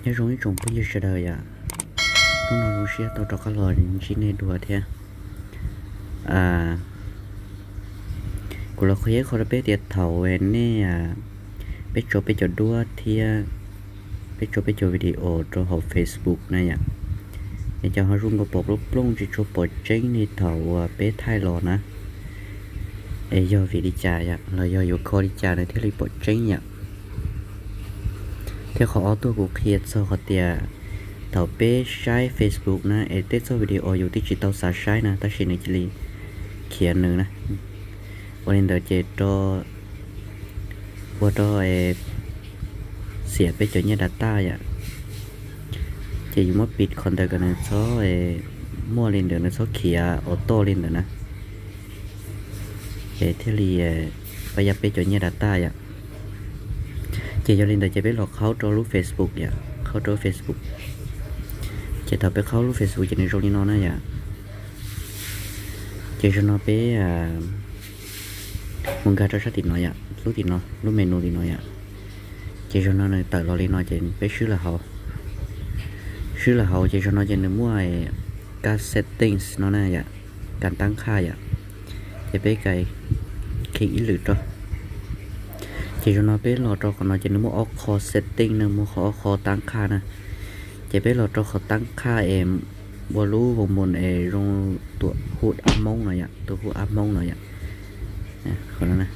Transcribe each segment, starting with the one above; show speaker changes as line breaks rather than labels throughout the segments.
nhớ giống như trồng bây giờ đời à lúc nào lúc xưa tao cho các lò chỉ nên đùa thế àกูเราเคยเขาไปเดียดเถาเวนเนี่ยไปจดด้วยที่ไปจดวิดีโอตัวของ Facebook นะอย่างเนี่ยจะเขารุ่งกระบอกรูปลงจะโชว์โปรเจกต์นี่เถาไปไทยรอนะยอวิดีจ่าอย่างเรายออยู่คอดิจ่าในที่รีโปรเจกต์อย่างที่เขาเอาตัวกูเครียดโซ่เขาเตียเถาไปใช้ Facebook นะเต้โซ่วิดีโออยู่ที่จิตเอาสาใช้นะตั้งชื่อในจิลีเขียนหนึ่งนะวันนี้เดี๋ยวจะตัวเสียไปจนเนี่ย data อ่ะจะอยู่มั่วปิดคอนเทนต์กันนะซอมั่วเล่นเดี๋ยวนะซอเขียออโต้เล่นเดี๋ยวนะที่รีไปยับไปจนเนี่ย data อ่ะจะเล่นเดี๋ยวจะไปหลอกเขาตัวรูป Facebook อ่ะเขาตัว Facebook จะทำไปเข้ารูป Facebook จะในโรงนี้นอนนะอ่ะจะนอนไปมึงการจะติดน้อยอ่ะรู้ติดน้อยรู้เมนูติดน้อยอ่ะเจcho nó này tại lo lên nói chuyện bé xứ là hậuเจcho nó chuyện mua các settings nó này ạการตั้งค่าอ่ะจะไปไกลคลิกอีหรือตัวเจcho nóไปรอตัวของnó chuyện muaออกคอ setting นึงmuaคอตั้งค่านะจะไปรอตัวเขาตั้งค่าบอรู้วงบนลงตัวหูดอัพมงหน่อยอ่ะตัวหูดอัพมงหน่อยอ่ะคนนั้นนะ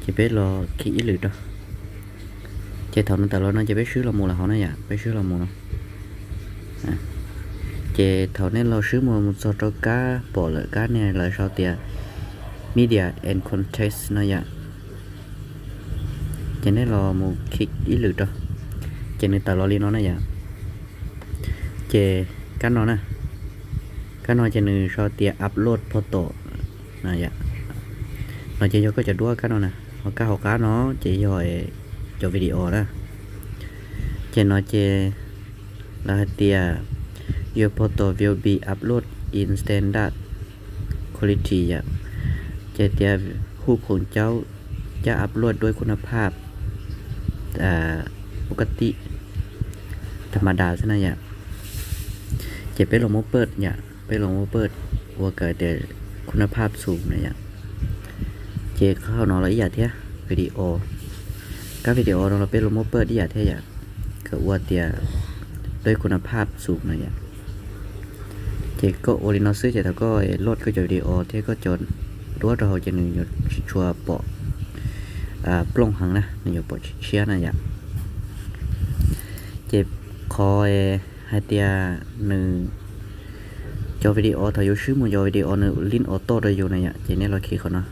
จะไปรอคลิกอีหรือตัวchế thầu nên tại lo nó chế biết sứ là mù là họ nói vậy biết sứ là mù nó chế thầu nên lo sứ mù một số cho cá bỏ lại cá này là sao tiền media and context nó vậy chế nên lo một kịch ý lự đó chế nên tại lo li nó nói vậy chế cá nó nè cá nó chế nên sao tiền upload photo nó vậy nó chế cho có chả đua cá nó nè họ cá nó chỉ rồi cho video đó trên nó chế là tia your photo will be upload in standard quality อ่ะchế tia รูปของเจ้าจะอัพโหลดด้วยคุณภาพปกติธรรมดาใช่ไหมอ่ะเจ็บไปลงโมเปิดเนี่ยไปลงโมเปิดว่าเกิดแต่คุณภาพสูงเนี่ยเจ็บเข้านอนละเอียดเท่วิดีโอcác videoเราเป็นลมเปิดที่อยากเท่อยากก็ว่าเตียด้วยคุณภาพสูงนะอยากเจ๊ก็โอรินอซื้อเจ๊แต่ก็ลดก็จะวิดีโอเท่ก็จนรู้ว่าเราจะหนึ่งหยดชัวปะปล้องหังนะหนึ่งหยดปะเชียนะอยากเจ็บคอยให้เตียหนึ่งจอวิดีโอถ้าอยู่ชื่อมันจอวิดีโอหนึ่งลิ้นออโต้ได้อยู่นะอยากเจ๊เนี่ยเราคิดเขาเนาะ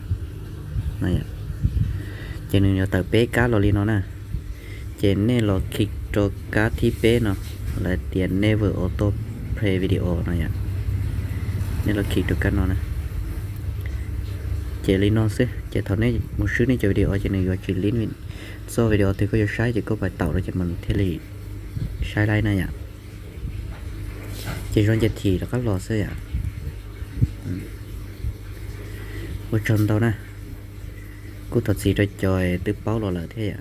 นะอยากcho nên là tập bé cá lò li nó nè trên này là click cho cá thi bé nó là tiền never auto play video này ạ nên là click cho cá nó nè chế li nó xí chế thằng này một số này cho video cho nên gọi chuyện liên mình so video thì có cho sai chỉ có bài tạo ra cho mình thế là sai đây này ạ chế trong chế thì là các lò xí ạ một chân đâu nè cô thật sự cho trời từ bao lò là thế ạ